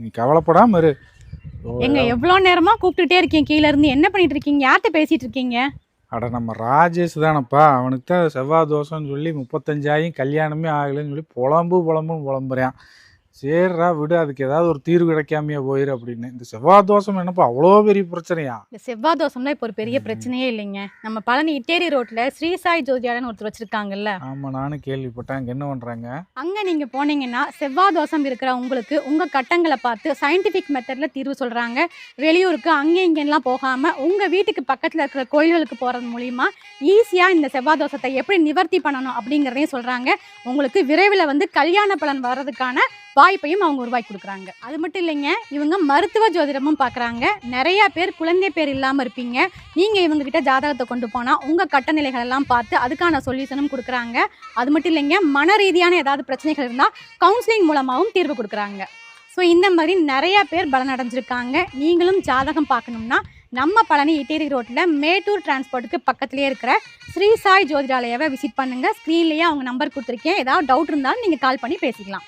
நீ கவலைப்படாம இரு. எங்க எவ்வளோ நேரமா கூப்பிட்டுட்டே இருக்கீங்க, கீழே இருந்து என்ன பண்ணிட்டு இருக்கீங்க, யார்கிட்ட பேசிட்டு இருக்கீங்க? அட நம்ம ராஜேஷ் தானப்பா, அவனுக்கு தான் செவ்வாய் தோசைன்னு சொல்லி 35 கல்யாணமே ஆகலைன்னு சொல்லி புலம்புன்னு புலம்புறான். சரிடா விடு, அதுக்கு ஏதாவது ஒரு தீர்வு கிடைக்காமையே போயிரு அப்படின்னு. இந்த செவ்வாய் தோசம் என்னப்பா அவ்வளோ பெரிய பிரச்சனையா? இந்த செவ்வாய் தோசம்லாம் இப்போ ஒரு பெரிய பிரச்சனையே இல்லைங்க. நம்ம பழனி இட்டேரி ரோட்ல ஸ்ரீ சாய் ஜோதியாலன்னு ஒருத்தர் வச்சிருக்காங்கல்ல. ஆமாம், நானும் கேள்விப்பட்டேன். அங்கே என்ன பண்ணுறாங்க? அங்கே நீங்கள் போனீங்கன்னா செவ்வாய் தோசம் இருக்கிற உங்களுக்கு உங்கள் கட்டங்களை பார்த்து சயின்டிஃபிக் மெத்தடில் தீர்வு சொல்கிறாங்க. வெளியூருக்கு அங்கே இங்கெல்லாம் போகாமல் உங்கள் வீட்டுக்கு பக்கத்தில் இருக்கிற கோயில்களுக்கு போகிறது மூலிமா ஈஸியாக இந்த செவ்வாய் தோசத்தை எப்படி நிவர்த்தி பண்ணணும் அப்படிங்கிறதையும் சொல்கிறாங்க. உங்களுக்கு விரைவில் வந்து கல்யாண பலன் வர்றதுக்கான வாய்ப்பையும் அவங்க உருவாக்கி கொடுக்குறாங்க. அது மட்டும் இல்லைங்க, இவங்க மருத்துவ ஜோதிடமும் பார்க்குறாங்க. நிறையா பேர் குழந்தை பேர் இல்லாமல் இருப்பீங்க. நீங்கள் இவங்ககிட்ட ஜாதகத்தை கொண்டு போனால் உங்கள் கட்டநிலைகள் எல்லாம் பார்த்து அதுக்கான சொல்யூஷனும் கொடுக்குறாங்க. அது மட்டும் இல்லைங்க, மன ரீதியான ஏதாவது பிரச்சனைகள் இருந்தால் கவுன்சிலிங் மூலமாகவும் தீர்வு கொடுக்குறாங்க. ஸோ இந்த மாதிரி நிறையா பேர் பலனடைஞ்சிருக்காங்க. நீங்களும் ஜாதகம் பார்க்கணும்னா நம்ம பழனி இட்டேரி ரோட்டில் மேட்டூர் டிரான்ஸ்போர்ட்டுக்கு பக்கத்துலேயே இருக்கிற ஸ்ரீ சாய் ஜோதிடாலயாவை விசிட் பண்ணுங்கள். ஸ்க்ரீன்லேயே அவங்க நம்பர் கொடுத்துருக்கேன். ஏதாவது டவுட் இருந்தாலும் நீங்கள் கால் பண்ணி பேசிக்கலாம்.